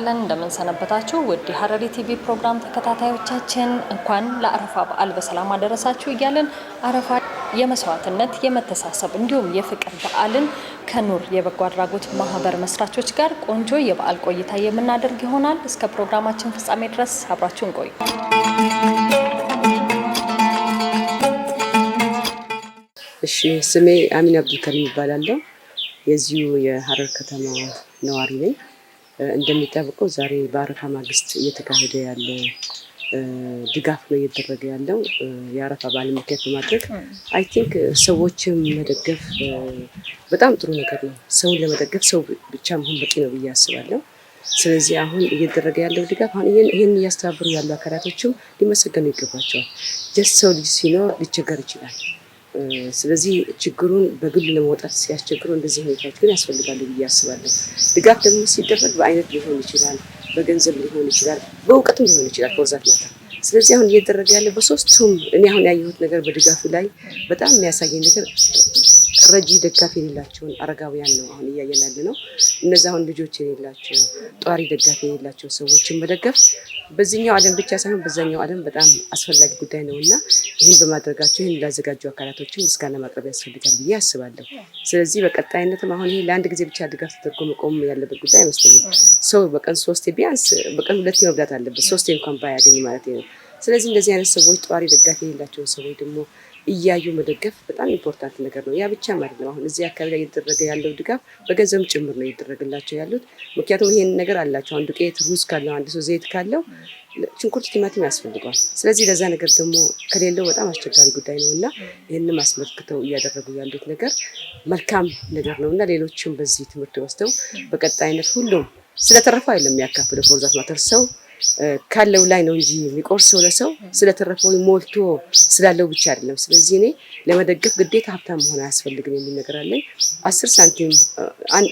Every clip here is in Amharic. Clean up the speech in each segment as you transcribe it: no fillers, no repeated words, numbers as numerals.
ይስጥልን እንደምን ሰነበታችሁ ውድ ሐረሪ ቲቪ ፕሮግራም ተከታታዮቻችን እንኳን ለአረፋ በዓል በሰላም አደረሳችሁ እያልን አረፋ የመስዋዕትነት የመተሳሰብ እንዲሁም የፍቅር በዓልን ከኑር የበጎ አድራጎት ማህበር መስራቾች ጋር ቆንጆ የበዓል ቆይታ የምናደርግ ይሆናል። እስከ ፕሮግራማችን ፍጻሜ ድረስ አብራችሁን ቆዩ። እሺ ስሜ አሚን አብዱልከሪም ይባላል። የዚሁ የሐረር ከተማ ነዋሪ ነኝ። እንደሚታወቀው ዛሬ በአረፋ ማግስት እየተካሄደ ያለ ድጋፍ ነው እየተደረገ ያለው የአረፋ በዓል ምክንያት በማድረግ አይ ቲንክ ሰዎችን መደገፍ በጣም ጥሩ ነገር ነው። ሰውን ለመደገፍ ሰው ብቻ መሆን በቂ ነው ብዬ አስባለሁ። ስለዚህ አሁን እየተደረገ ያለው ድጋፍ አሁን ይሄን እያስተባበሩ ያሉ አካላቶችም ሊመሰገኑ ይገባቸዋል። ጀስት ሰው ልጅ ሲኖር ሊቸገር ይችላል። ስለዚህ ችግሩን በግል ለመውጣት ሲያስቸግሩ እንደዚህ ሁኔታዎች ግን ያስፈልጋሉ ብዬ አስባለሁ። ድጋፍ ደግሞ ሲደረግ በአይነት ሊሆን ይችላል፣ በገንዘብ ሊሆን ይችላል፣ በእውቀትም ሊሆን ይችላል በብዛት ማታ። ስለዚህ አሁን እየተደረገ ያለ በሶስቱም እኔ አሁን ያየሁት ነገር በድጋፉ ላይ በጣም የሚያሳየኝ ነገር ረጂ ደጋፊ የሌላቸውን አረጋውያን ነው አሁን እያየን ያለ ነው። እነዚህ አሁን ልጆች የሌላቸው ጧሪ ደጋፊ የሌላቸው ሰዎችን መደገፍ በዚህኛው ዓለም ብቻ ሳይሆን በዛኛው ዓለም በጣም አስፈላጊ ጉዳይ ነው እና ይህን በማድረጋቸው ይህን ላዘጋጁ አካላቶችን ምስጋና ማቅረብ ያስፈልጋል ብዬ አስባለሁ። ስለዚህ በቀጣይነትም አሁን ይሄ ለአንድ ጊዜ ብቻ ድጋፍ ተደርጎ መቆም ያለበት ጉዳይ አይመስለኝም። ሰው በቀን 3 ቢያንስ በቀን 2 መብላት አለበት፣ 3 እንኳን ባያገኝ ማለት ነው። ስለዚህ እንደዚህ አይነት ሰዎች ጧሪ ደጋፊ የሌላቸውን ሰዎች ደግሞ እያዩ መደገፍ በጣም ኢምፖርታንት ነገር ነው። ያ ብቻ ማለት ነው። አሁን እዚህ አካባቢ ላይ እየተደረገ ያለው ድጋፍ በገንዘብ ጭምር ነው እየተደረገላቸው ያሉት። ምክንያቱም ይሄን ነገር አላቸው። አንዱ ዱቄት፣ ሩዝ ካለው አንድ ሰው ዘይት ካለው ሽንኩርት፣ ቲማቲም ያስፈልገዋል። ስለዚህ ለዛ ነገር ደግሞ ከሌለው በጣም አስቸጋሪ ጉዳይ ነውና ይሄንን አስመልክተው እያደረጉ ያሉት ነገር መልካም ነገር ነውና ሌሎችም በዚህ ትምህርት ወስደው በቀጣይነት ሁሉም ስለተረፈው አይደለም የሚያካፍለው ፎርዛት ማተር ሰው ካለው ላይ ነው እንጂ የሚቆርሰው ለሰው ስለተረፈው ሞልቶ ስላለው ብቻ አይደለም። ስለዚህ እኔ ለመደገፍ ግዴታ ሀብታም መሆን አያስፈልግም የሚል ነገር አለኝ። 10 ሳንቲም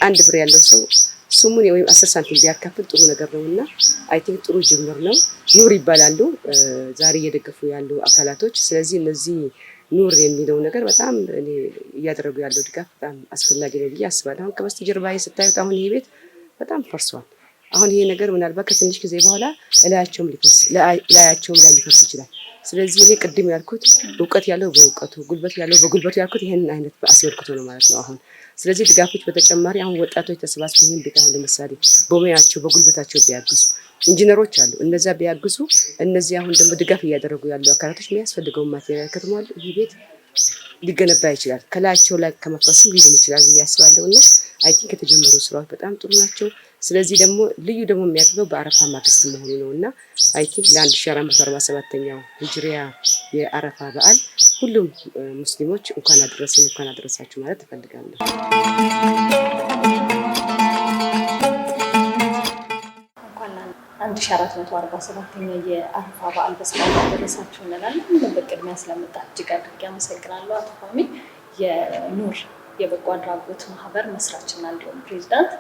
አንድ ብር ያለው ሰው ስሙን ወይም 10 ሳንቲም ቢያካፍል ጥሩ ነገር ነውና አይ ቲንክ ጥሩ ጅምር ነው። ኑር ይባላሉ ዛሬ እየደገፉ ያሉ አካላቶች። ስለዚህ እነዚህ ኑር የሚለው ነገር በጣም እኔ እያደረጉ ያለው ድጋፍ በጣም አስፈላጊ ነው ብዬ አስባለሁ። አሁን ከበስተጀርባዬ ስታዩት አሁን ይሄ ቤት በጣም ፈርሷል። አሁን ይሄ ነገር ምናልባት ከትንሽ ጊዜ በኋላ ላያቸውም ሊፈርስ ይችላል። ስለዚህ እኔ ቅድም ያልኩት እውቀት ያለው በእውቀቱ ጉልበት ያለው በጉልበቱ ያልኩት ይሄን አይነት አስመልክቶ ነው ማለት ነው አሁን። ስለዚህ ድጋፎች በተጨማሪ አሁን ወጣቶች ተሰባስበው ይሄን ቤት አሁን ለምሳሌ በሙያቸው በጉልበታቸው ቢያግዙ፣ ኢንጂነሮች አሉ እነዛ ቢያግዙ፣ እነዚህ አሁን ደግሞ ድጋፍ እያደረጉ ያሉ አካላቶች የሚያስፈልገውን ማቴሪያል ከተሟሉ ይሄ ቤት ሊገነባ ይችላል። ከላያቸው ላይ ከመፍረስም ሊድን ይችላል ብዬ አስባለሁ እና አይ ቲንክ የተጀመሩ ስራዎች በጣም ጥሩ ናቸው። ስለዚህ ደግሞ ልዩ ደግሞ የሚያደርገው በአረፋ ማግስት መሆኑ ነው እና አይ ቲንክ ለ1447ኛው ሂጅሪያ የአረፋ በዓል ሁሉም ሙስሊሞች እንኳን አደረሳችሁ ማለት እፈልጋለሁ። 1447ኛው የአረፋ በዓል በሰላም አደረሳችሁ እንላለን። በቅድሚያ ስለመጣችሁ እጅግ አድርጌ አመሰግናለሁ። አቶ ፋሚ የኑር የበጎ አድራጎት ማህበር መስራችና እንዲሁም ፕሬዚዳንት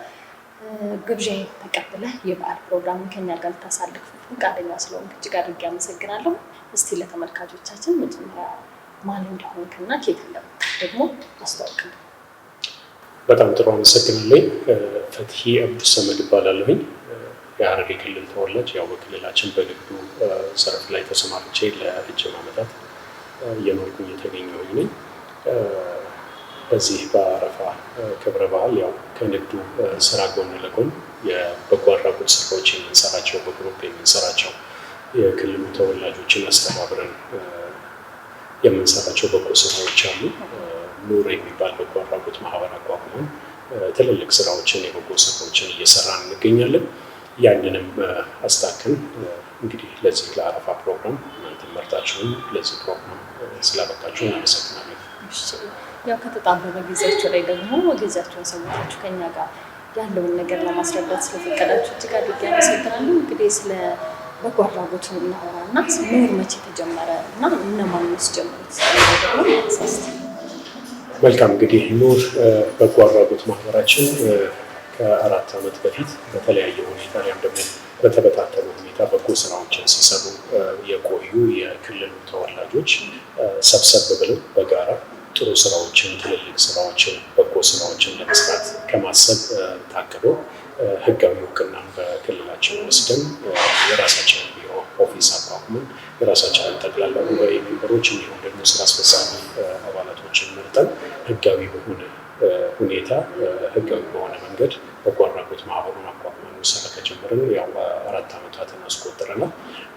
ግብዣዬን ተቀብለህ የበዓል ፕሮግራምን ከኛ ጋር ልታሳልፍ ፈቃደኛ ስለሆንክ እጅግ አድርጌ አመሰግናለሁ። እስቲ ለተመልካቾቻችን መጀመሪያ ማን እንደሆንክና ከየት እንደመጣህ ደግሞ አስተዋውቅልን። በጣም ጥሩ አመሰግናለሁ። ፈትሂ አብዱሰመድ እባላለሁኝ። የሐረሪ ክልል ተወላጅ፣ ያው በክልላችን በንግዱ ዘርፍ ላይ ተሰማርቼ ለረጅም ዓመታት እየኖርኩኝ የተገኘሁኝ ነኝ። በዚህ በአረፋ ክብረ በዓል ያው ከንግዱ ስራ ጎን ለጎን የበጎ አድራጎት ስራዎች የምንሰራቸው በግሩፕ የምንሰራቸው የክልሉ ተወላጆችን አስተባብረን የምንሰራቸው በጎ ስራዎች አሉ። ኑር የሚባል በጎ አድራጎት ማህበር አቋቁመን ትልልቅ ስራዎችን የበጎ ስራዎችን እየሰራን እንገኛለን። ያንንም አስታክን እንግዲህ ለዚህ ለአረፋ ፕሮግራም እናንተ መርጣችሁን ለዚህ ፕሮግራም ስላበቃችሁ እናመሰግናለን። ያው ከተጣበበ ጊዜያችሁ ላይ ደግሞ ጊዜያችሁን ሰውታችሁ ከኛ ጋር ያለውን ነገር ለማስረዳት ስለፈቀዳችሁ እጅግ አድርጌ አመሰግናለሁ። እንግዲህ ስለ በጎ አድራጎቱ እናወራና ኑር መቼ ተጀመረ እና እነማን ጀመሩት? መልካም። እንግዲህ ኑር በጎ አድራጎት ማህበራችን ከ4 ዓመት በፊት በተለያየ ሁኔታ ያም ደግሞ በተበታተነ ሁኔታ በጎ ስራዎችን ሲሰሩ የቆዩ የክልሉ ተወላጆች ሰብሰብ ብለው በጋራ ጥሩ ስራዎችን፣ ትልልቅ ስራዎችን፣ በጎ ስራዎችን ለመስራት ከማሰብ ታቅዶ ህጋዊ እውቅና በክልላችን በግላችን ወስደን የራሳችንን ቢሮ ኦፊስ አቋቁመን የራሳችንን ጠቅላላ ጉባኤ ሜምበሮች እንዲሁም ደግሞ ስራ አስፈጻሚ አባላቶችን መርጠን ህጋዊ በሆነ ሁኔታ ህጋዊ በሆነ መንገድ በጎ አድራጎት ማህበሩን አቋቁመን መሰራ ከጀመርን ያው 4 ዓመታትን አስቆጥረናል።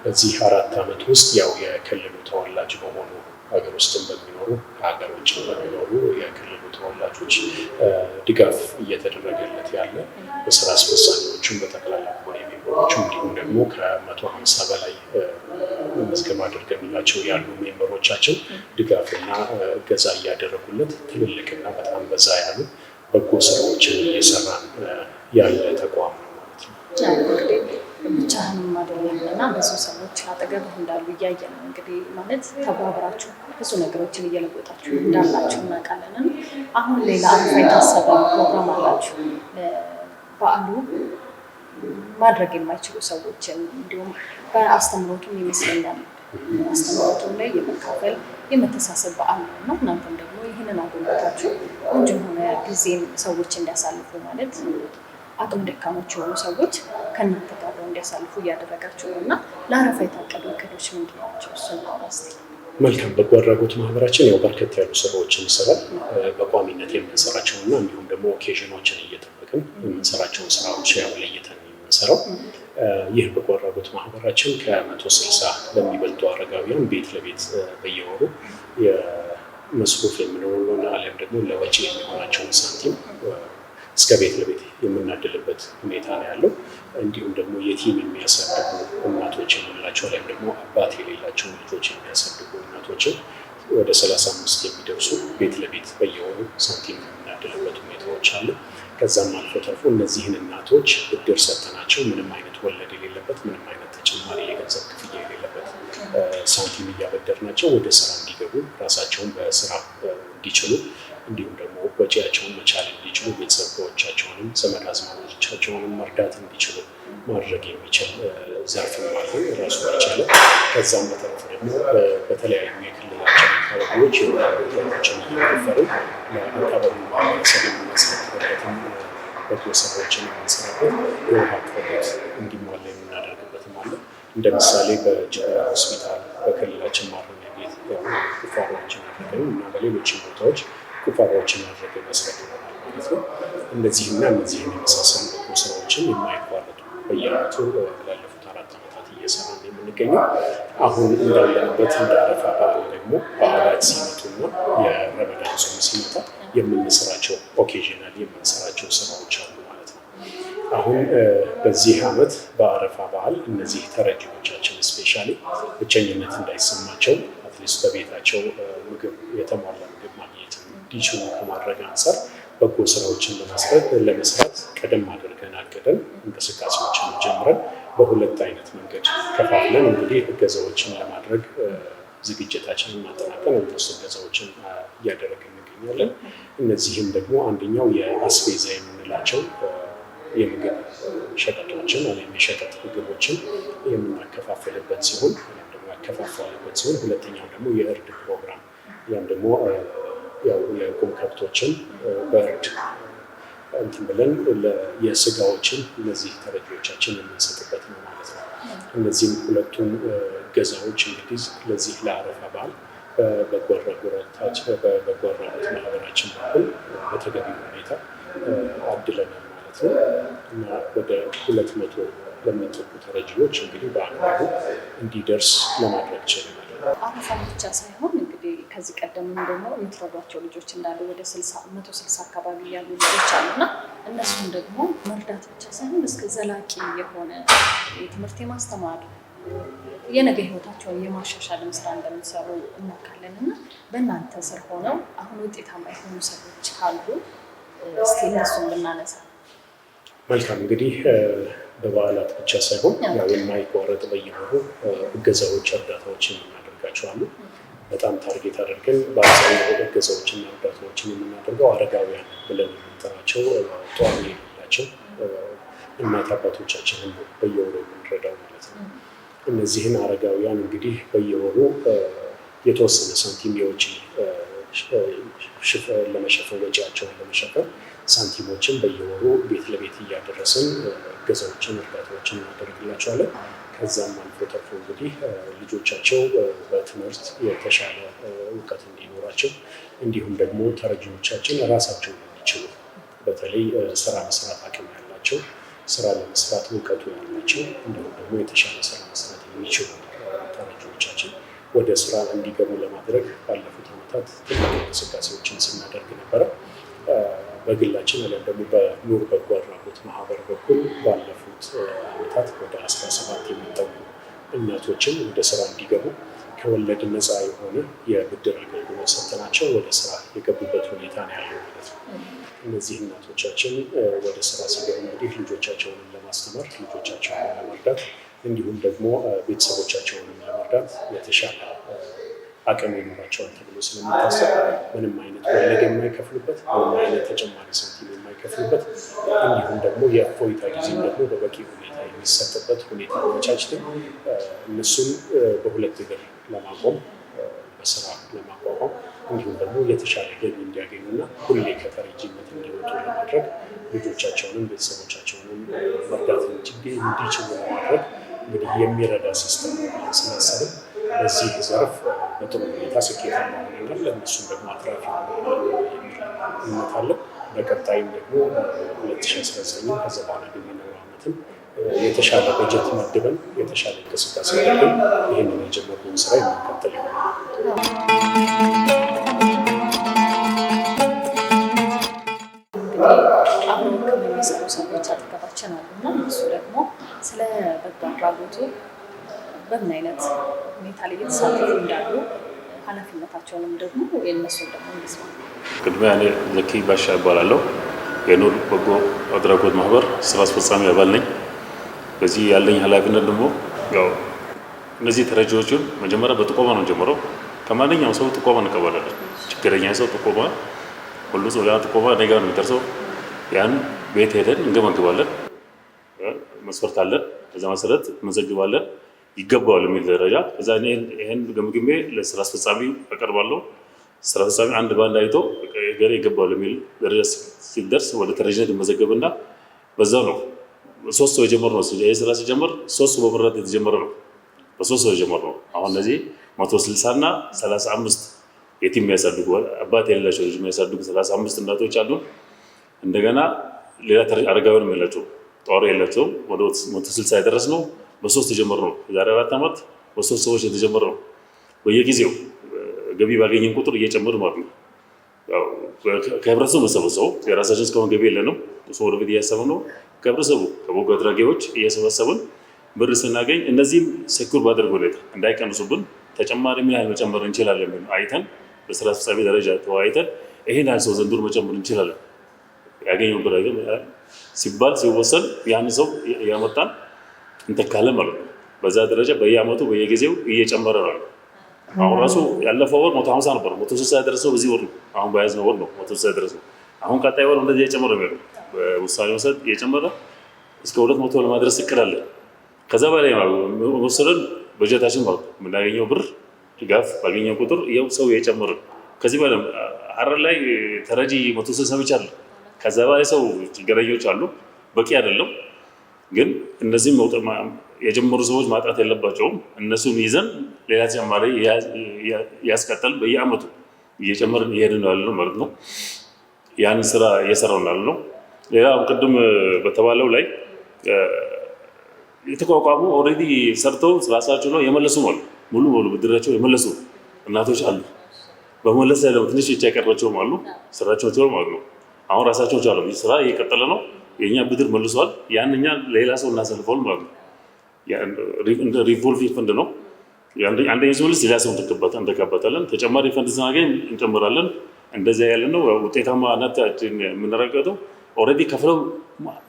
በዚህ 4 ዓመት ውስጥ ያው የክልሉ ተወላጅ በሆኑ ሀገር ውስጥም በሚኖሩ ከሀገር ውጭ በሚኖሩ የክልሉ ተወላጆች ድጋፍ እየተደረገለት ያለ በስራ አስፈጻሚዎቹም በጠቅላላ ጉባኤ ሜምበሮቹም እንዲሁም ደግሞ ከ150 በላይ መዝገብ አድርገንላቸው ያሉ ሜምበሮቻችን ድጋፍና እገዛ እያደረጉለት ትልልቅና በጣም በዛ ያሉ በጎ ስራዎችን እየሰራን ያለ ተቋም ነው ማለት ነው። እንግዲህ ብቻህንም አይደለም እና ብዙ ሰዎች አጠገብህ እንዳሉ እያየን ነው። እንግዲህ ማለት ተባብራችሁ ብዙ ነገሮችን እየለወጣችሁ እንዳላችሁ እናውቃለን። አሁን ሌላ አረፋ የታሰበ ፕሮግራም አላችሁ። በዓሉ ማድረግ የማይችሉ ሰዎችን እንዲሁም በአስተምሮቱም ይመስለኛል አስተምሮቱም ላይ የመካፈል የመተሳሰብ በዓል ነው እና እናንተም ደግሞ ይህንን አጎልብታችሁ ቆንጆ የሆነ ጊዜን ሰዎች እንዲያሳልፉ ማለት አቅም ደካሞች የሆኑ ሰዎች ከእናንተ ጋር እንዲያሳልፉ እያደረጋችሁ ነው እና ለአረፋ የታቀዱ እቅዶች ምንድን ናቸው? እሱን አውራስ። መልካም። በጎ አድራጎት ማህበራችን ያው በርከት ያሉ ስራዎችን ይሰራል። በቋሚነት የምንሰራቸው እና እንዲሁም ደግሞ ኦኬዥኖችን እየጠበቅን የምንሰራቸውን ስራዎች ያው ለይተን የምንሰራው። ይህ በጎ አድራጎት ማህበራችን ከ160 ለሚበልጡ አረጋውያን ቤት ለቤት በየወሩ የመስሩፍ የምንሆነውን አሊያም ደግሞ ለወጪ የሚሆናቸውን ሳንቲም እስከ ቤት ለቤት የምናድልበት ሁኔታ ነው ያለው። እንዲሁም ደግሞ የቲም የሚያሳድጉ እናቶች የምንላቸው ላይም ደግሞ አባት የሌላቸው ልጆች የሚያሳድጉ እናቶችን ወደ 35 የሚደርሱ ቤት ለቤት በየወሩ ሳንቲም የምናድልበት ሁኔታዎች አሉ። ከዛም አልፎ ተርፎ እነዚህን እናቶች ብድር ሰጥተናቸው ምንም አይነት ወለድ የሌለበት ምንም አይነት ተጨማሪ የገንዘብ ክፍያ የሌለበት ሳንቲም እያበደርናቸው ወደ ስራ እንዲገቡ ራሳቸውን በስራ እንዲችሉ እንዲሁም ደግሞ ወጪያቸውን መቻል እንዲችሉ ቤተሰቦቻቸውንም ዘመድ አዝማዶቻቸውንም መርዳት እንዲችሉ ማድረግ የሚችል ዘርፍም አለ ራሱ የቻለ። ከዛም በተረፈ ደግሞ በተለያዩ የክልላችን አካባቢዎች የወጣቶችን እየቆፈርን ለአካባቢ ማህበረሰብ የምናስከትበትን በጎ ስራዎችን የምንሰራበት የውሃ አቅርቦት እንዲሟላ የምናደርግበትም አለ። እንደ ምሳሌ በጅግራ ሆስፒታል በክልላችን ማረሚያ ቤት ቁፋሮዎችን አድርገን እና በሌሎችም ቦታዎች ቁፋሮዎችን አድርገን መስራት ይሆናል ማለት ነው። እነዚህና እነዚህን የመሳሰሉ በጎ ስራዎችን የማይቋረጡ በየዓመቱ ላለፉት 4 ዓመታት እየሰራን የምንገኘው። አሁን እንዳለንበት እንደ አረፋ በዓል ደግሞ በዓላት ሲመጡና የረመዳን ጾም ሲመጣ የምንሰራቸው ኦኬዥናል የምንሰራቸው ስራዎች አሉ ማለት ነው። አሁን በዚህ ዓመት በአረፋ በዓል እነዚህ ተረጂዎቻችን ስፔሻሊ ብቸኝነት እንዳይሰማቸው አትሊስት በቤታቸው ምግብ የተሟላ ምግብ ማግኘት እንዲችሉ ከማድረግ አንጻር በጎ ስራዎችን ለመስራት ቀደም አድርገን አቅደን እንቅስቃሴዎችን ጀምረን በሁለት አይነት መንገድ ከፋፍለን እንግዲህ እገዛዎችን ለማድረግ ዝግጅታችንን ማጠናቀን እነሱ እገዛዎችን እያደረግን እንገኛለን። እነዚህም ደግሞ አንደኛው የአስቤዛ የምንላቸው የምግብ ሸቀጦችን ወይም የሸቀጥ ምግቦችን የምናከፋፍልበት ሲሆን ያከፋፈልበት ሲሆን፣ ሁለተኛው ደግሞ የእርድ ፕሮግራም ያም ደግሞ ያው የቁም ከብቶችን በእርድ እንትን ብለን የስጋዎችን እነዚህ ተረጂዎቻችን የምንሰጥበት ነው ማለት ነው። እነዚህም ሁለቱም ገዛዎች እንግዲህ ለዚህ ለአረፋ በዓል በበጎ አድራጎት ማህበራችን በኩል በተገቢ ሁኔታ አድለናል ማለት ነው እና ወደ 200 ለሚጠጉ ተረጂዎች እንግዲህ በአግባቡ እንዲደርስ ለማድረግ ችለናል። አረፋ ብቻ ሳይሆን እንግዲህ ከዚህ ቀደምም ደግሞ የምትረዷቸው ልጆች እንዳሉ ወደ 160 አካባቢ ያሉ ልጆች አሉና እነሱም ደግሞ መርዳት ብቻ ሳይሆን እስከ ዘላቂ የሆነ የትምህርት የማስተማር የነገ ህይወታቸውን የማሻሻልም ስራ እንደምትሰሩ እናውቃለን እና በእናንተ ስር ሆነው አሁን ውጤታማ የሆኑ ሰዎች ካሉ እስቲ እነሱን ብናነሳ። መልካም። እንግዲህ በበዓላት ብቻ ሳይሆን ያው የማይቋረጥ በየወሩ እገዛዎች፣ እርዳታዎችን የምናደርጋቸው አሉ። በጣም ታርጌት አድርገን በአብዛኛው እገዛዎችና እርዳታዎችን የምናደርገው አረጋውያን ብለን የምንጠራቸው ጧሪ የሌላቸው እናት አባቶቻችንን በየወሩ የምንረዳው ማለት ነው። እነዚህን አረጋውያን እንግዲህ በየወሩ የተወሰነ ሳንቲም የውጪ ለመሸፈን ወጪያቸውን ለመሸፈን ሳንቲሞችን በየወሩ ቤት ለቤት እያደረስን እገዛዎችን፣ እርዳታዎችን እናደርግላቸዋለን። ከዛም አልፎ ተርፎ እንግዲህ ልጆቻቸው በትምህርት የተሻለ እውቀት እንዲኖራቸው እንዲሁም ደግሞ ተረጂዎቻችን ራሳቸው የሚችሉ በተለይ ስራ መስራት አቅም ያላቸው ስራ ለመስራት እውቀቱ ያላቸው እንዲሁም ደግሞ የተሻለ ስራ መስራት የሚችሉ ተረጂዎቻችን ወደ ስራ እንዲገቡ ለማድረግ ባለፉት ዓመታት ትልቅ እንቅስቃሴዎችን ስናደርግ ነበረ። በግላችን አሊያም ደግሞ በኑር በጎ አድራጎት ማህበር በኩል ባለፉት ዓመታት ወደ 17 የሚጠጉ እናቶችን ወደ ስራ እንዲገቡ ከወለድ ነፃ የሆነ የብድር አገልግሎት ሰጥተናቸው ወደ ስራ የገቡበት ሁኔታ ነው ያለው ማለት ነው። እነዚህ እናቶቻችን ወደ ስራ ሲገቡ እንግዲህ ልጆቻቸውንም ለማስተማር ልጆቻቸውን ለመርዳት እንዲሁም ደግሞ ቤተሰቦቻቸውንም ለመርዳት የተሻለ አቅም ይኖራቸዋል ተብሎ ስለሚታሰብ ምንም አይነት ወለድ የማይከፍሉበት፣ ምንም አይነት ተጨማሪ ሳንቲም የማይከፍሉበት እንዲሁም ደግሞ የእፎይታ ጊዜም ደግሞ በበቂ ሁኔታ የሚሰጥበት ሁኔታ አመቻችተን እነሱን በሁለት እግር ለማቆም በስራ ለማቋቋም እንዲሁም ደግሞ የተሻለ ገቢ እንዲያገኙና ሁሌ ከተረጂነት እንዲወጡ ለማድረግ ልጆቻቸውንም ቤተሰቦቻቸውንም መርዳት እንዲችሉ ለማድረግ እንግዲህ የሚረዳ ሲስተም ነው ስናስብም በዚህ ዘርፍ በጥሩ ሁኔታ ስኬታማ ሆነናል። ለእነሱም ደግሞ አትራፊ የሚል እምነት አለ። በቀጣይም ደግሞ 2019 ከዛ በኋላ የሚኖረው ዓመትም የተሻለ በጀት መድበን የተሻለ እንቅስቃሴ አድርገን ይህንን የጀመርነውን ስራ የምንቀጥል ይሆናል። አብረው ከሚሰሩ ሰዎች አጠገባችን አሉና እነሱ ደግሞ ስለ በጎ አድራጎቱ በምን አይነት ሁኔታ ላይ እየተሳተፉ እንዳሉ ኃላፊነታቸውንም ደግሞ የእነሱን ደግሞ እንስማ። ቅድሚያ እኔ ዘኪ ባሻ እባላለሁ። የኑር በጎ አድራጎት ማህበር ስራ አስፈጻሚ አባል ነኝ። በዚህ ያለኝ ኃላፊነት ደግሞ ያው እነዚህ ተረጂዎችን መጀመሪያ በጥቆማ ነው ጀምረው ከማንኛውም ሰው ጥቆማ እንቀበላለን። ችግረኛ ሰው ጥቆማ ሁሉ ሰው ያ ጥቆማ እኔ ጋር ነው የሚደርሰው። ያን ቤት ሄደን እንገመግባለን። መስፈርት አለን። በዛ መሰረት እንመዘግባለን። ይገባዋል የሚል ደረጃ እዛ ይሄን ገምግሜ ለስራ አስፈጻሚው አቀርባለሁ። ስራ አስፈጻሚ አንድ ባንድ አይቶ ገሬ ይገባዋል የሚል ደረጃ ሲደርስ ወደ ተረጂነት ይመዘገብና በዛው ነው 3 ሰው የጀመርነው። ይሄ ስራ ሲጀምር 3 ሰው በመረጥ የተጀመረ ነው። በ3 ሰው የጀመርነው አሁን እነዚህ 160 እና 35 የቲም የሚያሳድጉ አባት የሌላቸው ልጅ የሚያሳድጉ 35 እናቶች አሉ። እንደገና ሌላ አረጋውያንም የላቸው ጧሪ የላቸው ወደ 160 የደረስነው በ3 የጀመርነው። የዛሬ 4 ዓመት በ3 ሰዎች የተጀመረው። በየጊዜው ገቢ ባገኘን ቁጥር እየጨመርን ማለት ነው። ያው ከህብረተሰቡ መሰበሰቡ የራሳችን እስካሁን ገቢ የለንም። እሱ ወደፊት እያሰብን ነው። ከህብረተሰቡ ከበጎ አድራጊዎች እየሰበሰብን ብር ስናገኝ እነዚህም ሴኩር ባደረገ ሁኔታ እንዳይቀንሱብን ተጨማሪ ምን ያህል መጨመር እንችላለን አይተን በስራ አስፈጻሚ ደረጃ ተወያይተን ይሄን ያህል ሰው ዘንድሮ መጨመር እንችላለን ያገኘው ብር ሲባል ሲወሰን ያን ሰው ያመጣን እንተካለን ማለት ነው። በዛ ደረጃ በየአመቱ በየጊዜው እየጨመረ ነው። አሁን ራሱ ያለፈው ወር 150 ነበር፣ 160 ያደረሰው በዚህ ወር ነው። አሁን በያዝነው ወር ነው 160 ያደረሰው። አሁን ቀጣይ ወር እንደዚህ እየጨመረ ነው። በውሳኔ መሰረት እየጨመረ እስከ 200 ለማድረስ እቅድ አለ። ከዛ በላይ ወሰደን በጀታችን ማለት ነው የምናገኘው ብር ድጋፍ ባገኘው ቁጥር ያው ሰው እየጨመረ ከዚህ በላይ ሀረር ላይ ተረጂ 160 ብቻ አለ። ከዛ በላይ ሰው ችግረኞች አሉ። በቂ አይደለም ግን እነዚህም የጀመሩ ሰዎች ማጣት የለባቸውም። እነሱን ይዘን ሌላ ተጨማሪ ያስቀጠል በየአመቱ እየጨመርን እየሄድን ነው ያለነው ማለት ነው። ያን ስራ እየሰራው ነው ያለነው። ሌላ ቅድም በተባለው ላይ የተቋቋሙ ኦልሬዲ ሰርተው ራሳቸው ነው የመለሱ ማለት ሙሉ ብድራቸው የመለሱ እናቶች አሉ። በመለስ ላይ ደግሞ ትንሽ የቀራቸውም አሉ። ስራቸው ማለት ነው። አሁን ራሳቸው ቻሉ ስራ እየቀጠለ ነው። የኛ ብድር መልሷል። ያንኛ ሌላ ሰው እናሰልፈው ማለት ነው። እንደ ሪቮልቪንግ ፈንድ ነው። አንደኛ ሲመልስ ሌላ ሰው እንተካበታለን። ተጨማሪ ፈንድ ስናገኝ እንጨምራለን። እንደዚያ ያለ ነው። ውጤታማነታችን የምንረጋገጠው ኦልሬዲ ከፍለው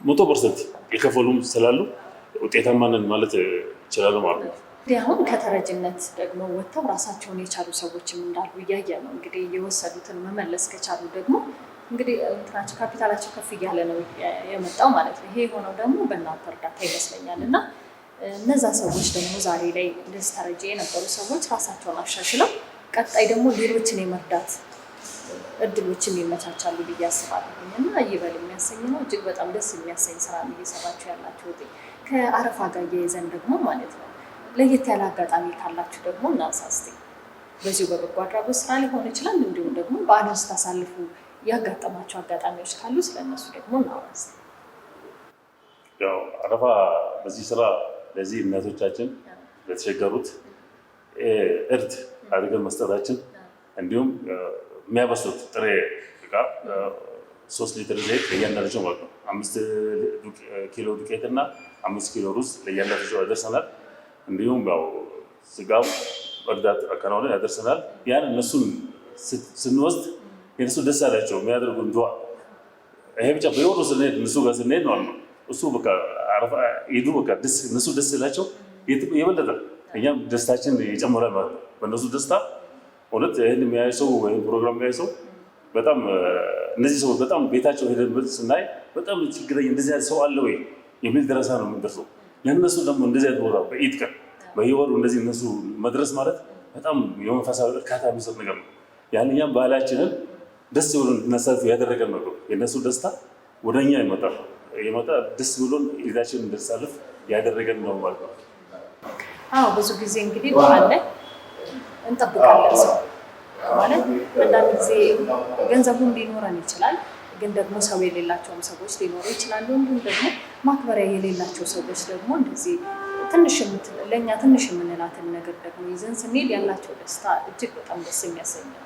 100% የከፈሉም ስላሉ ውጤታማነን ማለት ይችላሉ ማለት ነው። እንግዲህ አሁን ከተረጅነት ደግሞ ወጥተው ራሳቸውን የቻሉ ሰዎችም እንዳሉ እያየ ነው። እንግዲህ የወሰዱትን መመለስ ከቻሉ ደግሞ እንግዲህ እንትናቸው ካፒታላቸው ከፍ እያለ ነው የመጣው ማለት ነው። ይሄ የሆነው ደግሞ በእናንተ እርዳታ ይመስለኛል። እና እነዛ ሰዎች ደግሞ ዛሬ ላይ እንደዚህ ተረጂ የነበሩ ሰዎች ራሳቸውን አሻሽለው ቀጣይ ደግሞ ሌሎችን የመርዳት እድሎችም ይመቻቻሉ ብዬ አስባለሁ እና ይበል የሚያሰኝ ነው። እጅግ በጣም ደስ የሚያሰኝ ስራ እየሰራችሁ ያላችሁት። ከአረፋ ጋር እየይዘን ደግሞ ማለት ነው ለየት ያለ አጋጣሚ ካላችሁ ደግሞ እናንሳ እስቲ። በዚሁ በበጎ አድራጎት ስራ ሊሆን ይችላል፣ እንዲሁም ደግሞ በዓልን ስታሳልፉ ያጋጠማቸው አጋጣሚዎች ካሉ ስለነሱ ደግሞ እናውራ። ያው አረፋ በዚህ ስራ ለዚህ እናቶቻችን ለተቸገሩት እርድ አድርገን መስጠታችን እንዲሁም የሚያበስሉት ጥሬ እቃ 3 ሊትር ዘይት ለእያንዳንዳቸው ማለት ነው 5 ኪሎ ዱቄት እና 5 ኪሎ ሩዝ ለእያንዳንዳቸው ያደርሰናል። እንዲሁም ያው ስጋው እርዳት አከናውነን ያደርሰናል። ያን እነሱን ስንወስድ የነሱ ደስ ያላቸው የሚያደርጉ እንኳ ይሄ ብቻ በየወሩ ስንሄድ እነሱ ጋር ስንሄድ ነው እሱ በቃ አረፋ ሄዱ በቃ እነሱ ደስ ይላቸው የበለጠ እኛም ደስታችን ይጨምራል ማለት ነው። በእነሱ ደስታ እውነት ይህን የሚያይ ሰው ወይም ፕሮግራም የሚያይ ሰው በጣም እነዚህ ሰዎች በጣም ቤታቸው ሄደን ስናይ በጣም ችግረኛ እንደዚህ አይነት ሰው አለ ወይ የሚል ደረሳ ነው የምንደርሰው። ለእነሱ ደግሞ እንደዚህ አይነት ቦታ በኢድ ቀን በየወሩ እንደዚህ እነሱ መድረስ ማለት በጣም የመንፈሳዊ እርካታ የሚሰጥ ነገር ነው። ያን እኛም ባህላችንን ደስ ብሎን እንድናሳልፍ ያደረገን ነው። የእነሱ ደስታ ወደ እኛ የመጣ ደስ ብሎን ኢዳችንን እንድናሳልፍ ያደረገን ነው ማለት ነው። አዎ ብዙ ጊዜ እንግዲህ በዓል ላይ እንጠብቃለን ሰው ማለት አንዳንድ ጊዜ ገንዘቡም ሊኖረን ይችላል፣ ግን ደግሞ ሰው የሌላቸውም ሰዎች ሊኖሩ ይችላሉ። እንዲሁም ደግሞ ማክበሪያ የሌላቸው ሰዎች ደግሞ እንደዚህ ለእኛ ትንሽ የምንላትን ነገር ደግሞ ይዘን ስንሄድ ያላቸው ደስታ እጅግ በጣም ደስ የሚያሰኝ ነው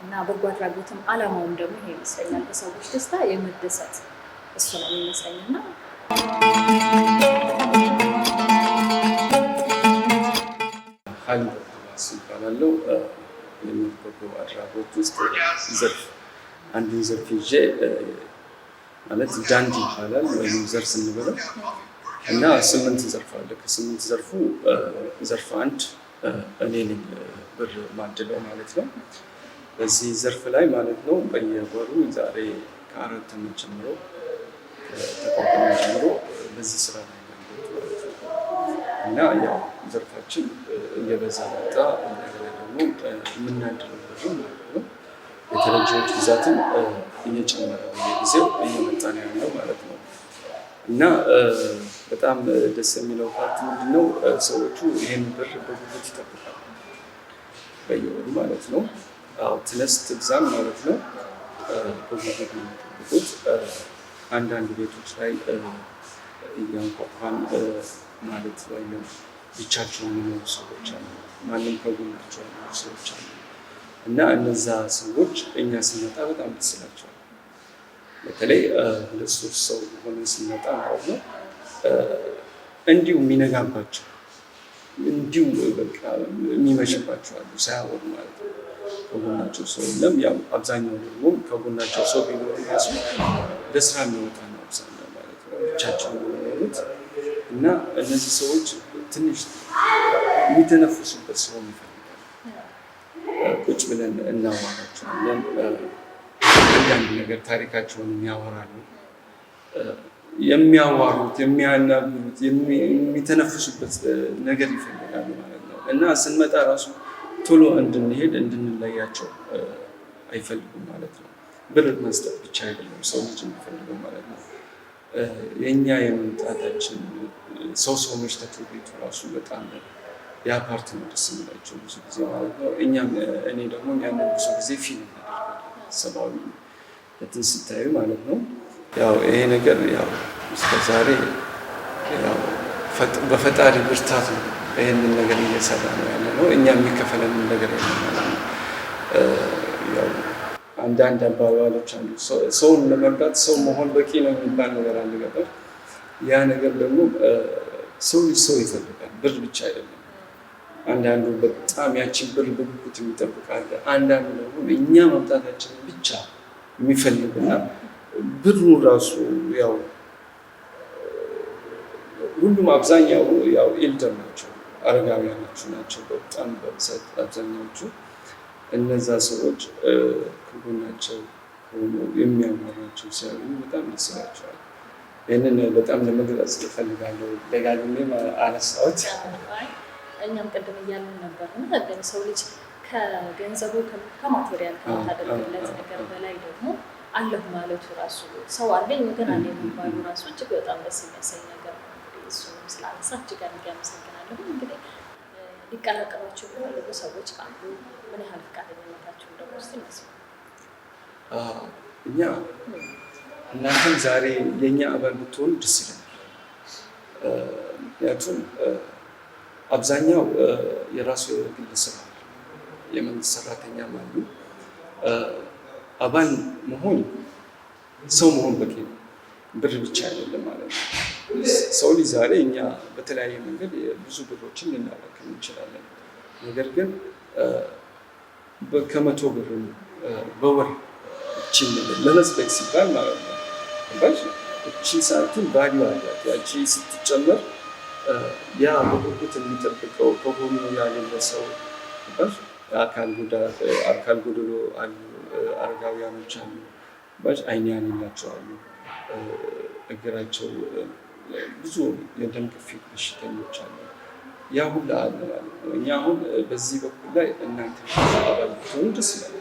እና በጎ አድራጎትም ዓላማውም ደግሞ ይሄ ይመስለኛል፣ በሰዎች ደስታ የመደሰት እሱ ነው የሚመስለኝና ይባላለው በጎ አድራጎት ውስጥ አንዱን ዘርፍ ይዤ ማለት ዳንዲ ይባላል ወይም ዘርፍ ስንበለው እና 8 ዘርፍ አለ። ከ8 ዘርፉ ዘርፍ 1 እኔ ነኝ ብር ማድለው ማለት ነው። በዚህ ዘርፍ ላይ ማለት ነው በየወሩ ዛሬ ከ4 ዓመት ጀምሮ ተቋቁሞ ጀምሮ በዚህ ስራ ላይ እና ያው ዘርፋችን እየበዛ መጣ። እንደገና ደግሞ የምናድለው ብር ማለት ነው የተረጂዎች ብዛትም እየጨመረ በየጊዜው እየመጣ ነው ያለው ማለት ነው። እና በጣም ደስ የሚለው ፓርት ምንድነው ሰዎቹ ይህን ብር በጉጉት ይጠብቃሉ በየወሩ ማለት ነው። ትነስ ትግዛም ማለት ነው በጉጉት ነው የሚጠብቁት። አንዳንድ ቤቶች ላይ እያንኳኳን ማለት ወይም ብቻቸውን የሚኖሩ ሰዎች አሉ፣ ማንም ከጎናቸው የሚኖሩ ሰዎች አሉ እና እነዛ ሰዎች እኛ ስንመጣ በጣም ደስ ይላቸዋል። በተለይ 2-3 ሰው ሆነ ስንመጣ ማለት ነው እንዲሁ የሚነጋባቸው እንዲሁ በቃ የሚመሽባቸው አሉ ሳያወሩ ማለት ነው። ከጎናቸው ሰው የለም። ያው አብዛኛው ደግሞ ከጎናቸው ሰው ቢኖር ራሱ ለስራ የሚወጣ ነው አብዛኛው ማለት ነው ብቻቸውን የሚኖሩት እና እነዚህ ሰዎች ትንሽ የሚተነፍሱበት ሰው ይፈልጋል። ቁጭ ብለን እናወራቸዋለን። አንዳንድ ነገር ታሪካቸውን ያወራሉ። የሚያዋሩት የሚያናግሩት የሚተነፍሱበት ነገር ይፈልጋሉ ማለት ነው እና ስንመጣ ራሱ ቶሎ እንድንሄድ እንድንለያቸው አይፈልጉም ማለት ነው። ብር መስጠት ብቻ አይደለም ሰው ልጅ የሚፈልገው ማለት ነው። የእኛ የመምጣታችን ሰው መሽተት ቤቱ ራሱ በጣም ያ ፓርት ነው ደስ የሚላቸው ብዙ ጊዜ ማለት ነው። እኔ ደግሞ ያንን ብዙ ጊዜ ፊልም እናደርጋለን ሰብአዊነትን ስታዩ ማለት ነው። ያው ይሄ ነገር ያው እስከዛሬ ያው በፈጣሪ ብርታት ነው ይህንን ነገር እየሰራ ነው ያለ ነው። እኛ የሚከፈለንን ነገር የለም ማለት ነው። ያው አንዳንድ አባባሎች አሉ። ሰውን ለመርዳት ሰው መሆን በቂ ነው የሚባል ነገር አለ ገጠር። ያ ነገር ደግሞ ሰው ይፈልጋል፣ ብር ብቻ አይደለም። አንዳንዱ በጣም ያችን ብር በጉጉት የሚጠብቃል፣ አንዳንዱ ደግሞ እኛ መምጣታችንን ብቻ የሚፈልግና ብሩ ራሱ ያው ሁሉም አብዛኛው ያው ኤልደር ናቸው፣ አረጋውያኖቹ ናቸው በጣም በብዛት አብዛኛዎቹ። እነዛ ሰዎች ከጎናቸው ሆኖ የሚያሟራቸው ሲያገኙ በጣም ደስ ይላቸዋል። ይህንን በጣም ለመግለጽ እፈልጋለሁ። ደጋግሜ አነሳሁት። እኛም ቅድም እያለን ነበር እና ሰው ልጅ ከገንዘቡ ከማቴሪያል ከምታደርግለት ነገር በላይ ደግሞ አለሁ ማለቱ ራሱ ሰው አለኝ ወገን አለ የሚባሉ ራሱ እጅግ በጣም ደስ የሚያሰኝ ነገር ነው። እንግዲህ እሱንም ስላነሳ እጅግ አድርጌ አመሰግናለሁ። እንግዲህ ሊቀላቀሏቸው የሚፈልጉ ሰዎች ካሉ ምን ያህል ፈቃደኝነታቸውን ደግሞ እስኪ ይመስሉ። እኛ እናንተም ዛሬ የእኛ አባል ብትሆኑ ደስ ይለናል። ምክንያቱም አብዛኛው የራሱ የግል ስራ የመንግስት ሰራተኛም አሉ። አባል መሆን ሰው መሆን በቂ ነው፣ ብር ብቻ አይደለም ማለት ነው። ሰው ልጅ ዛሬ እኛ በተለያየ መንገድ ብዙ ብሮችን ልናባክን እንችላለን። ነገር ግን ከመቶ ብር በወር እችን ለመጽደቅ ሲባል ማለት ነው እቺ ሳንቲም ቫሊዩ አላት። ያቺ ስትጨመር ያ በጉጉት የሚጠብቀው ከጎኑ ያለ ሰው አካል ጎደሎ አሉ፣ አረጋውያኖች አሉ፣ አይን ያሌላቸው አሉ፣ እግራቸው ብዙ የደም ግፊት በሽተኞች አሉ። ያ ሁላ አለ ማለት ነው። እኛ አሁን በዚህ በኩል ላይ እናንተ አባል ብትሆኑ ደስ ይላል።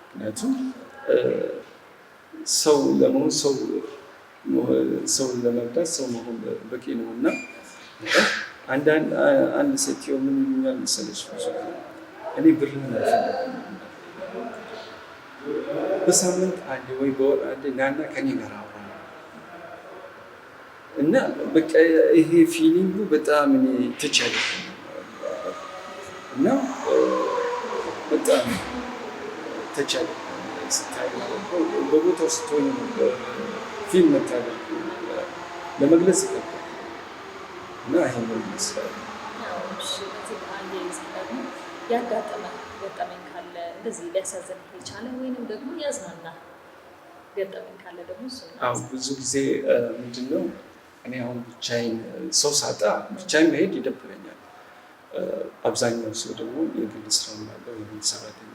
ምክንያቱም ሰው ለመሆን ሰውን ለመርዳት ሰው መሆን በቂ ነው እና አንድ ሴትዮ ምን ይሉኛል መሰለሽ፣ እኔ ብርህን አልፈልግም፣ በሳምንት አንዴ ወይ በወር አንዴ ናና ከኔ ጋር አውራ እና በቃ ይሄ ፊሊንጉ በጣም እኔ ተቻለ እና በጣም ተቻለ ስታይ ማለት ነው። በቦታው ስትሆኝ ፊልም መታደርግ ለመግለጽ ይገባል እና ይሄን ይመስላል። ገጠመኝ ካለ እንደዚህ ሊያሳዝን የቻለ ወይንም ደግሞ ያዝናና ገጠመኝ ካለ ደግሞ እሱ ብዙ ጊዜ ምንድነው እኔ አሁን ብቻዬን ሰው ሳጣ ብቻዬን መሄድ ይደብረኛል። አብዛኛው ሰው ደግሞ የግል ስራ ያለው የግል ሰራተኛ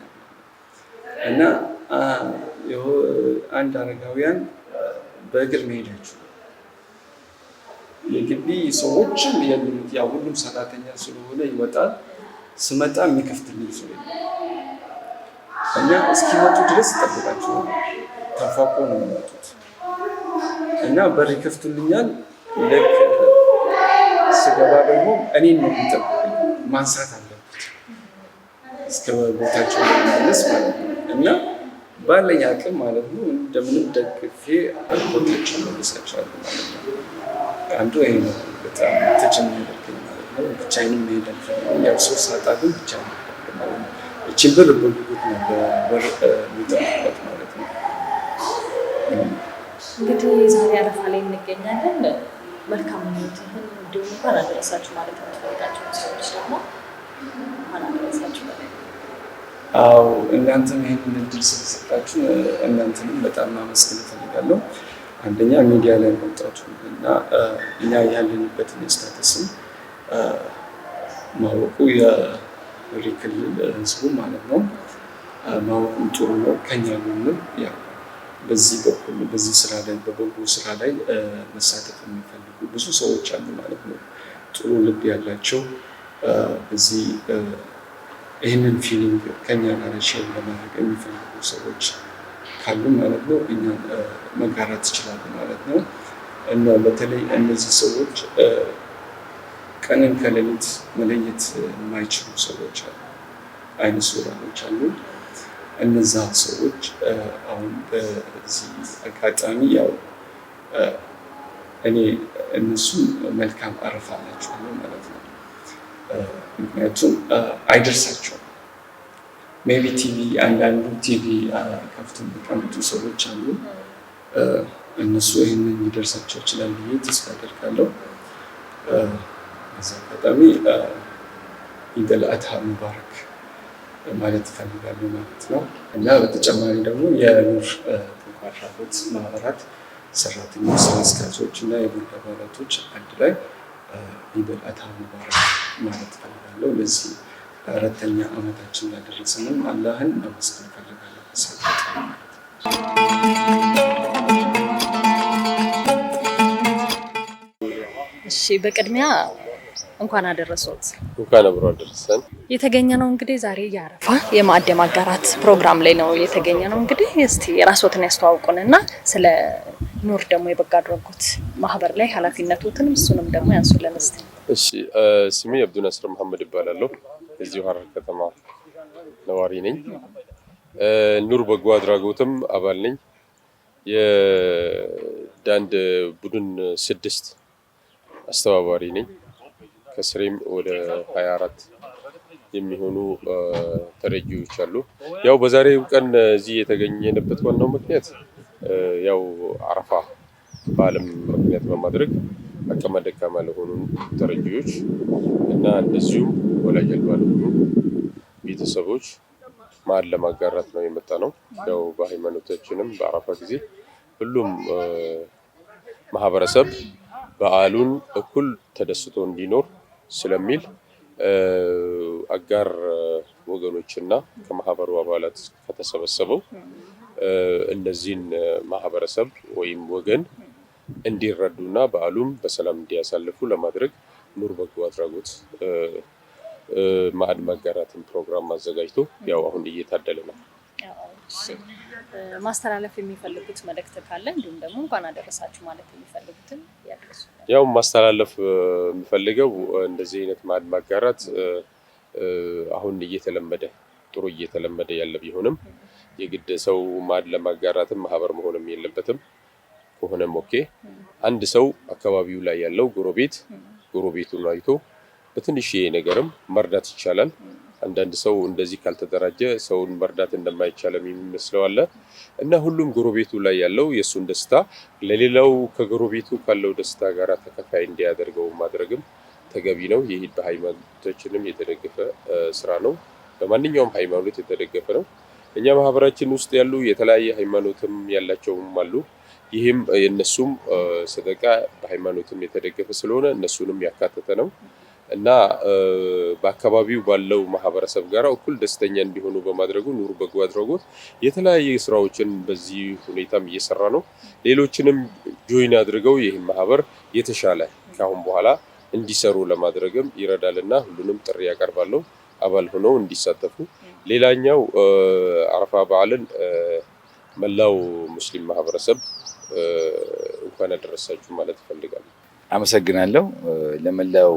እና አንድ አረጋውያን በእግር መሄዳችሁ የግቢ ሰዎችም የሉት፣ ያው ሁሉም ሰራተኛ ስለሆነ ይወጣል። ስመጣ የሚከፍትልኝ ሰው እና እስኪመጡ ድረስ ይጠብቃቸዋል። ተንፋቆ ነው የሚመጡት እና በር ይከፍቱልኛል። ልክ ስገባ ደግሞ እኔን ነው የሚጠብቁኝ። ማንሳት አለበት እስከ ቦታቸው ለመመለስ ማለት ነው እና ባለኝ አቅም ማለት ነው እንደምንም ደግፌ ቦታቸው መልሳቸዋለሁ ማለት ነው። አንዱ ይሄ ነው በጣም ተጨማሪ ማለት ነው። ብቻዬን መሄድ አልፈልግም። ያው ሰው ሳጣ ግን ብቻዬን ማለት ነው። እቺን ብር በጉጉት ነው በወር የሚጠብቃት ማለት ነው። እንግዲህ ዛሬ አረፋ ላይ እንገኛለን። መልካም ምኞትህን እንዲሁም እንኳን አደረሳችሁ ማለት የምትፈልጋቸው ሰዎች ደግሞ እንኳን አደረሳችሁ። አዎ እናንተም ይሄንን እድል ስለሰጣችሁ እናንተንም በጣም ማመስገን እፈልጋለሁ። አንደኛ ሚዲያ ላይ መውጣቱ እና እኛ ያለንበትን ስታተስም ማወቁ የወሬ ክልል ህዝቡ ማለት ነው ማወቁም ጥሩ ነው። ከኛ ምንም ያው በዚህ በኩል በዚህ ስራ ላይ በበጎ ስራ ላይ መሳተፍ የሚፈልጉ ብዙ ሰዎች አሉ ማለት ነው። ጥሩ ልብ ያላቸው እዚህ ይህንን ፊሊንግ ከኛ ጋር ሼር ለማድረግ የሚፈልጉ ሰዎች ካሉ ማለት ነው እኛን መጋራት ይችላሉ ማለት ነው። እና በተለይ እነዚህ ሰዎች ቀንን ከሌሊት መለየት የማይችሉ ሰዎች አሉ፣ አይነ ስውራኖች አሉ። እነዛ ሰዎች አሁን በዚህ አጋጣሚ ያው እኔ እነሱ መልካም አረፋ አላቸዋለሁ ማለት ነው። ምክንያቱም አይደርሳቸውም። ሜቢ ቲቪ አንዳንዱ ቲቪ ከፍቶ የሚቀምጡ ሰዎች አሉ። እነሱ ይህንን ሊደርሳቸው ይችላል ብዬ ተስፋ አደርጋለሁ። በዛ አጋጣሚ ኢደል አድሃ ሙባረክ ማለት እፈልጋለሁ ማለት ነው። እና በተጨማሪ ደግሞ የኑር በጎ አድራጎት ማህበራት ሰራተኞች፣ ስራ አስኪያጆች እና የቦርድ አባላቶች አንድ ላይ ኢደል አድሃ ሙባረክ ማለት እፈልጋለሁ። ለዚህ አራተኛ ዓመታችን ላደረሰንም አላህን ማመስገን እፈልጋለሁ። እሺ፣ በቅድሚያ እንኳን አደረሰዎት። እንኳን አብሮ አደረሰን። የተገኘ ነው እንግዲህ ዛሬ የአረፋ የማዕድ ማጋራት ፕሮግራም ላይ ነው የተገኘ ነው። እንግዲህ እስቲ ራስዎትን ያስተዋውቁንና ስለ ኑር ደግሞ የበጎ አድራጎት ማህበር ላይ ኃላፊነቶትንም እሱንም ደግሞ ያንሱልን እስቲ። እሺ ስሜ አብዱናስር መሐመድ ይባላለሁ። እዚሁ ሐረር ከተማ ነዋሪ ነኝ። ኑር በጎ አድራጎትም አባል ነኝ። የዳንድ ቡድን 6 አስተባባሪ ነኝ። ከስሬም ወደ 24 የሚሆኑ ተረጂዎች አሉ። ያው በዛሬው ቀን እዚህ የተገኘንበት ዋናው ምክንያት ያው አረፋ በዓለም ምክንያት በማድረግ አቅመ ደካማ ለሆኑ ተረጂዎች እና እንደዚሁም ወላጅ አልባ ለሆኑ ቤተሰቦች ማዕድ ለማጋራት ነው የመጣ ነው። ያው በሃይማኖታችንም በአረፋ ጊዜ ሁሉም ማህበረሰብ በዓሉን እኩል ተደስቶ እንዲኖር ስለሚል አጋር ወገኖችና ከማህበሩ አባላት ከተሰበሰበው እነዚህን ማህበረሰብ ወይም ወገን እንዲረዱና በዓሉን በሰላም እንዲያሳልፉ ለማድረግ ኑር በጎ አድራጎት ማዕድ ማጋራትን ፕሮግራም አዘጋጅቶ ያው አሁን እየታደለ ነው። ማስተላለፍ የሚፈልጉት መልእክት ካለ እንዲሁም ደግሞ እንኳን አደረሳችሁ ማለት የሚፈልጉትን ያድርሱ። ያው ማስተላለፍ የምፈልገው እንደዚህ አይነት ማዕድ ማጋራት አሁን ጥሩ እየተለመደ ያለ ቢሆንም የግድ ሰው ማዕድ ለማጋራትም ማህበር መሆንም የለበትም። ከሆነም ኦኬ አንድ ሰው አካባቢው ላይ ያለው ጎረቤቱን አይቶ በትንሽዬ ነገርም መርዳት ይቻላል። አንዳንድ ሰው እንደዚህ ካልተደራጀ ሰውን መርዳት እንደማይቻል የሚመስለው አለ እና ሁሉም ጎረቤቱ ላይ ያለው የሱን ደስታ ለሌላው ከጎረቤቱ ካለው ደስታ ጋር ተካፋይ እንዲያደርገው ማድረግም ተገቢ ነው። ይህ በሃይማኖታችንም የተደገፈ ስራ ነው። በማንኛውም ሃይማኖት የተደገፈ ነው። እኛ ማህበራችን ውስጥ ያሉ የተለያየ ሃይማኖትም ያላቸውም አሉ። ይህም የነሱም ሰደቃ በሃይማኖትም የተደገፈ ስለሆነ እነሱንም ያካተተ ነው እና በአካባቢው ባለው ማህበረሰብ ጋር እኩል ደስተኛ እንዲሆኑ በማድረጉ ኑር በጎ አድራጎት የተለያየ ስራዎችን በዚህ ሁኔታም እየሰራ ነው። ሌሎችንም ጆይን አድርገው ይህን ማህበር የተሻለ ካሁን በኋላ እንዲሰሩ ለማድረግም ይረዳልና ሁሉንም ጥሪ ያቀርባለሁ አባል ሆነው እንዲሳተፉ። ሌላኛው አረፋ በዓልን መላው ሙስሊም ማህበረሰብ እንኳን አደረሳችሁ ማለት እፈልጋለሁ። አመሰግናለሁ። ለመላው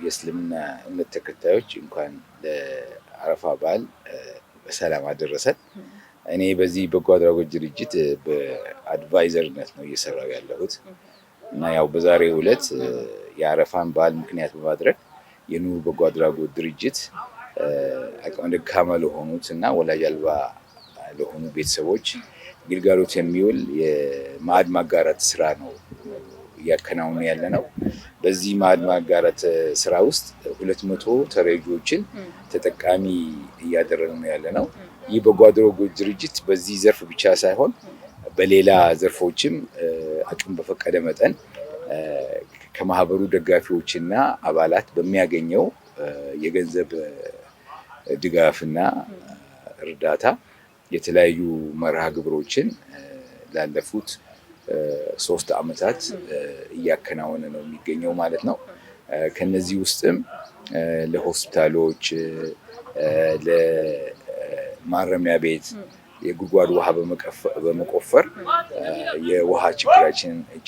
የእስልምና እምነት ተከታዮች እንኳን ለአረፋ በዓል በሰላም አደረሰን። እኔ በዚህ በጎ አድራጎት ድርጅት በአድቫይዘርነት ነው እየሰራሁ ያለሁት እና ያው በዛሬው ዕለት የአረፋን በዓል ምክንያት በማድረግ የኑር በጎ አድራጎት ድርጅት አቅመ ደካማ ለሆኑት እና ወላጅ አልባ ለሆኑ ቤተሰቦች ግልጋሎት የሚውል የማዕድ ማጋራት ስራ ነው እያከናወነ ያለ ነው። በዚህ ማዕድ ማጋራት ስራ ውስጥ 200 ተረጂዎችን ተጠቃሚ እያደረግን ነው ያለ ነው። ይህ በጎ አድራጎት ድርጅት በዚህ ዘርፍ ብቻ ሳይሆን በሌላ ዘርፎችም አቅም በፈቀደ መጠን ከማህበሩ ደጋፊዎችና አባላት በሚያገኘው የገንዘብ ድጋፍና እርዳታ የተለያዩ መርሃ ግብሮችን ላለፉት 3 ዓመታት እያከናወነ ነው የሚገኘው ማለት ነው። ከነዚህ ውስጥም ለሆስፒታሎች፣ ለማረሚያ ቤት የጉድጓድ ውሃ በመቆፈር የውሃ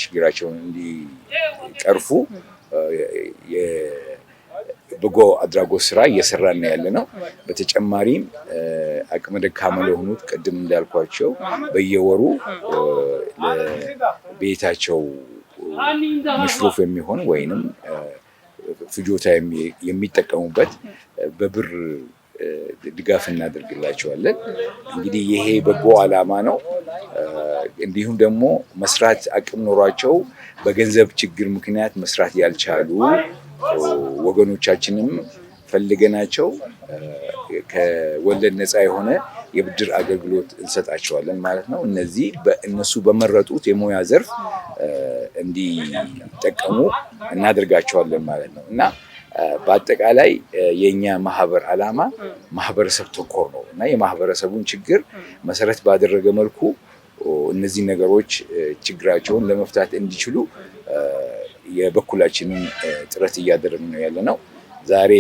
ችግራቸውን እንዲቀርፉ በጎ አድራጎት ስራ እየሰራን ያለ ነው። በተጨማሪም አቅመ ደካማ ለሆኑት ቅድም እንዳልኳቸው በየወሩ ለቤታቸው መሽሩፍ የሚሆን ወይንም ፍጆታ የሚጠቀሙበት በብር ድጋፍ እናደርግላቸዋለን። እንግዲህ ይሄ በጎ ዓላማ ነው። እንዲሁም ደግሞ መስራት አቅም ኖሯቸው በገንዘብ ችግር ምክንያት መስራት ያልቻሉ ወገኖቻችንም ፈልገናቸው ከወለድ ነፃ የሆነ የብድር አገልግሎት እንሰጣቸዋለን ማለት ነው። እነዚህ እነሱ በመረጡት የሙያ ዘርፍ እንዲጠቀሙ እናደርጋቸዋለን ማለት ነው እና በአጠቃላይ የኛ ማህበር ዓላማ ማህበረሰብ ተኮር ነው እና የማህበረሰቡን ችግር መሰረት ባደረገ መልኩ እነዚህ ነገሮች ችግራቸውን ለመፍታት እንዲችሉ የበኩላችንን ጥረት እያደረግን ነው ያለነው። ዛሬ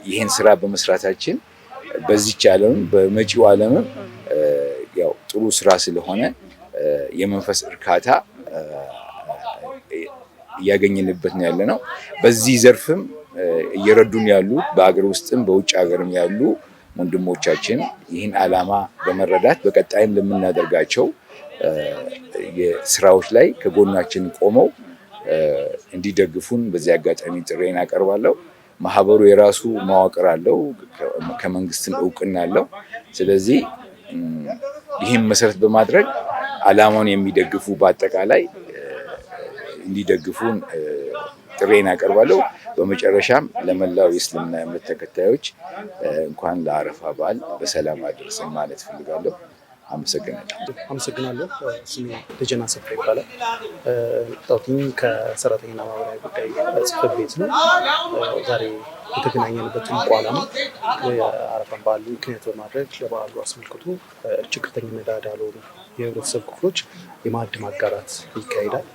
ይህን ስራ በመስራታችን በዚች ዓለም በመጪው ዓለምም ያው ጥሩ ስራ ስለሆነ የመንፈስ እርካታ እያገኘንበት ነው ያለነው። በዚህ ዘርፍም እየረዱን ያሉት በአገር ውስጥም በውጭ ሀገርም ያሉ ወንድሞቻችን ይህን ዓላማ በመረዳት በቀጣይም ለምናደርጋቸው የስራዎች ላይ ከጎናችን ቆመው እንዲደግፉን በዚህ አጋጣሚ ጥሬን አቀርባለሁ። ማህበሩ የራሱ መዋቅር አለው፣ ከመንግስትም እውቅና አለው። ስለዚህ ይህን መሰረት በማድረግ ዓላማውን የሚደግፉ በአጠቃላይ እንዲደግፉን ጥሬን አቀርባለሁ። በመጨረሻም ለመላው የእስልምና እምነት ተከታዮች እንኳን ለአረፋ በዓል በሰላም አደረሰን ማለት ፈልጋለሁ። አመሰግናለሁ። ስሜ ደጀና ሰፋ ይባላል። ጣውቲኝ ከሰራተኛና ማህበራዊ ጉዳይ ጽሕፈት ቤት ነው። ዛሬ የተገናኘንበት ትልቁ ዓላማ የአረፋን በዓል ምክንያት በማድረግ ለበዓሉ አስመልክቶ ችግርተኝነት ላሉ የህብረተሰብ ክፍሎች የማዕድ ማጋራት ይካሄዳል።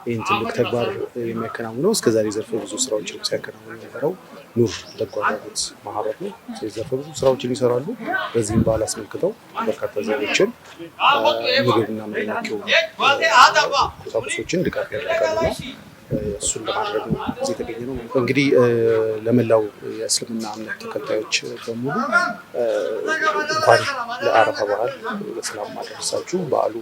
ይህን ትልቅ ተግባር የሚያከናውነው እስከዛሬ ዘርፈ ብዙ ስራዎችን ሲያከናውኑ የነበረው ኑር በጎ አድራጎት ማህበር ነው። ዘርፈ ብዙ ስራዎችን ይሰራሉ። በዚህም በዓል አስመልክተው በርካታ ዜጎችን ምግብና መድኃኒት ቁሳቁሶችን ድጋፍ ያደርጋሉና እሱን ለማድረግ ነው እዚህ የተገኘ ነው። እንግዲህ ለመላው የእስልምና እምነት ተከታዮች በሙሉ እንኳን ለአረፋ በዓል በሰላም አደረሳችሁ። በዓሉ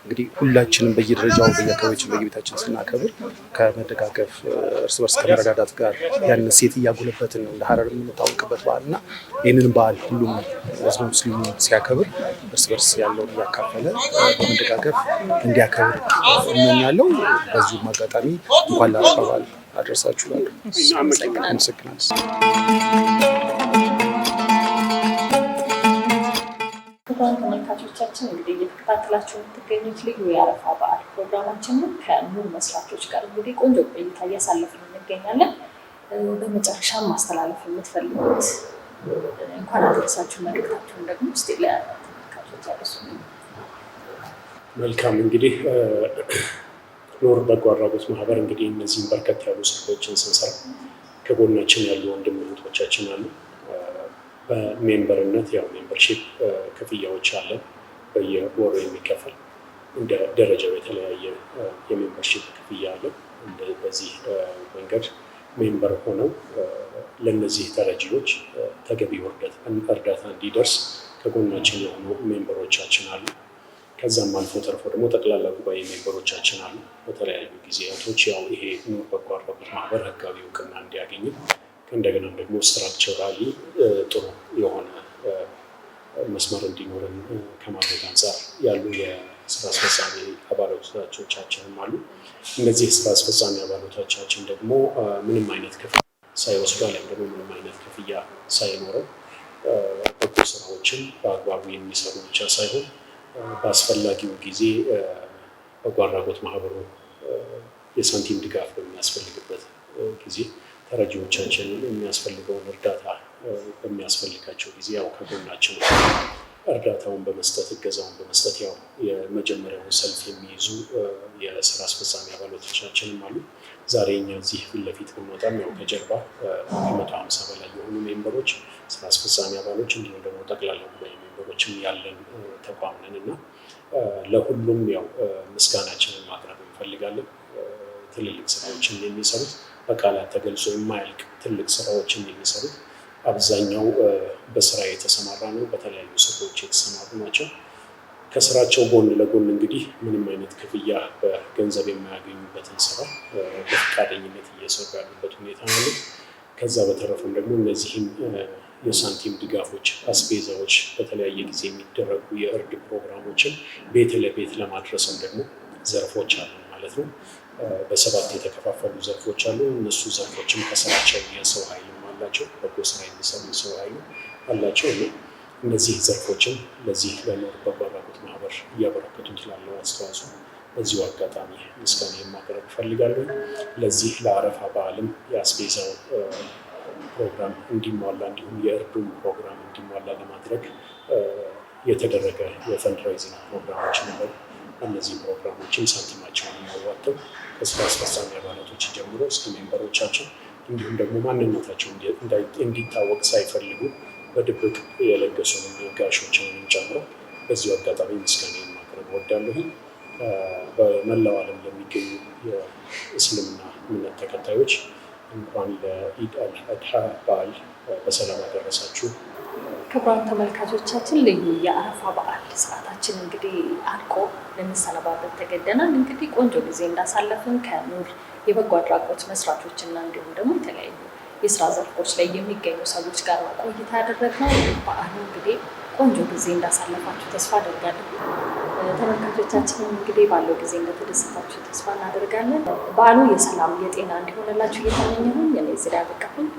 እንግዲህ ሁላችንም በየደረጃው በየአካባቢያችን በየቤታችን ስናከብር ከመደጋገፍ እርስ በርስ ከመረዳዳት ጋር ያን ሴት እያጎለበትን ነው እንደ ሀረር የምንታወቅበት በዓል እና ይህንን በዓል ሁሉም ህዝበ ሙስሊሙ ሲያከብር እርስ በርስ ያለውን እያካፈለ በመደጋገፍ እንዲያከብር እመኛለሁ። በዚሁም አጋጣሚ እንኳን ለአረፋ በዓል አደረሳችሁ እላለሁ። አመሰግናለሁ። ተመልካቾቻችን እንግዲህ እየተከታተላችሁ የምትገኙት ልዩ የአረፋ በዓል ፕሮግራማችንን ከኑር መስራቾች ጋር እንግዲህ ቆንጆ ቆይታ እያሳለፍን እንገኛለን። በመጨረሻም ማስተላለፍ የምትፈልጉት እንኳን አደረሳችሁ መልእክታችሁን ደግሞ እስቲ ለተመልካቾች አድርሱ። መልካም እንግዲህ ኑር በጎ አድራጎት ማህበር እንግዲህ እነዚህም በርከት ያሉ ስራዎችን ስንሰራ ከጎናችን ያሉ ወንድም እህቶቻችን አሉ። በሜምበርነት ያው ሜምበርሺፕ ክፍያዎች አለን በየወሩ የሚከፈል እንደ ደረጃው የተለያየ የሜምበርሺፕ ክፍያ አለ። በዚህ መንገድ ሜምበር ሆነው ለነዚህ ተረጂዎች ተገቢው እርዳታ እንዲደርስ ከጎናችን የሆኑ ሜምበሮቻችን አሉ። ከዛም አልፎ ተርፎ ደግሞ ጠቅላላ ጉባኤ ሜምበሮቻችን አሉ። በተለያዩ ጊዜያቶች ያው ይሄ ኑር በጎ አድራጎት ማህበር ህጋዊ እውቅና እንዲያገኝ እንደገናም ደግሞ ስትራክቸራሊ ጥሩ የሆነ መስመር እንዲኖረን ከማድረግ አንጻር ያሉ የስራ አስፈጻሚ አባላቶቻችንም አሉ። እነዚህ የስራ አስፈጻሚ አባላቶቻችን ደግሞ ምንም አይነት ክፍያ ሳይወስዱ አሊያም ደግሞ ምንም አይነት ክፍያ ሳይኖረው በጎ ስራዎችን በአግባቡ የሚሰሩ ብቻ ሳይሆን በአስፈላጊው ጊዜ በጎ አድራጎት ማህበሩ የሳንቲም ድጋፍ በሚያስፈልግበት ጊዜ ተረጂዎቻችን የሚያስፈልገውን እርዳታ በሚያስፈልጋቸው ጊዜ ያው ከጎናችን እርዳታውን በመስጠት እገዛውን በመስጠት ያው የመጀመሪያውን ሰልፍ የሚይዙ የስራ አስፈጻሚ አባላቶቻችንም አሉ። ዛሬ እኛ እዚህ ፊት ለፊት ብንወጣም ያው ከጀርባ ከ150 በላይ የሆኑ ሜምበሮች፣ ስራ አስፈጻሚ አባሎች እንዲሁም ደግሞ ጠቅላላ ጉባኤ ሜምበሮችም ያለን ተቋም ነን እና ለሁሉም ያው ምስጋናችንን ማቅረብ እንፈልጋለን። ትልልቅ ስራዎችን የሚሰሩት በቃላት ተገልጾ የማያልቅ ትልቅ ስራዎችን የሚሰሩት አብዛኛው በስራ የተሰማራ ነው። በተለያዩ ስራዎች የተሰማሩ ናቸው። ከስራቸው ጎን ለጎን እንግዲህ ምንም አይነት ክፍያ በገንዘብ የማያገኙበትን ስራ በፈቃደኝነት እየሰሩ ያሉበት ሁኔታ ነው። ከዛ በተረፈም ደግሞ እነዚህም የሳንቲም ድጋፎች፣ አስቤዛዎች፣ በተለያየ ጊዜ የሚደረጉ የእርድ ፕሮግራሞችን ቤት ለቤት ለማድረስም ደግሞ ዘርፎች አሉ ማለት ነው። በሰባት የተከፋፈሉ ዘርፎች አሉ። እነሱ ዘርፎችም ከስራቸው የሰው ኃይልም አላቸው፣ በጎ ስራ የሚሰሩ የሰው ኃይል አላቸው። እነዚህ ዘርፎችም ለዚህ ለኑር በጎ አድራጎት ማህበር እያበረከቱት ላለው አስተዋጽኦ በዚሁ አጋጣሚ ምስጋና ማቅረብ እፈልጋለሁ። ለዚህ ለአረፋ በዓልም የአስቤዛው ፕሮግራም እንዲሟላ እንዲሁም የእርዱም ፕሮግራም እንዲሟላ ለማድረግ የተደረገ የፈንድራይዚንግ ፕሮግራሞች ነበሩ። እነዚህ ፕሮግራሞችን ሳንቲማቸውን የሚያዋጥው ከስራ አስፈጻሚ አባላቶች ጀምሮ እስከ ሜምበሮቻቸው እንዲሁም ደግሞ ማንነታቸው እንዲታወቅ ሳይፈልጉ በድብቅ የለገሱንን ጋሾችንም ጨምሮ በዚሁ አጋጣሚ ምስጋና ማቅረብ እወዳለሁ። በመላው ዓለም ለሚገኙ የእስልምና እምነት ተከታዮች እንኳን ለኢድ አልአድሃ በዓል በሰላም አደረሳችሁ። ክቡራን ተመልካቾቻችን ልዩ የአረፋ በዓል ሰዓታችን እንግዲህ አልቆ ልንሰነባበት ተገደናል። እንግዲህ ቆንጆ ጊዜ እንዳሳለፍን ከኑር የበጎ አድራጎት መስራቾች እና እንዲሁም ደግሞ የተለያዩ የስራ ዘርፎች ላይ የሚገኙ ሰዎች ጋር ቆይታ ያደረግነው። በዓሉ እንግዲህ ቆንጆ ጊዜ እንዳሳለፋችሁ ተስፋ አደርጋለሁ። ተመልካቾቻችን እንግዲህ ባለው ጊዜ እንደተደሰታችሁ ተስፋ እናደርጋለን። በዓሉ የሰላም የጤና እንዲሆንላችሁ እየተመኘሁኝ እኔ እዚህ ላይ አበቃሁኝ።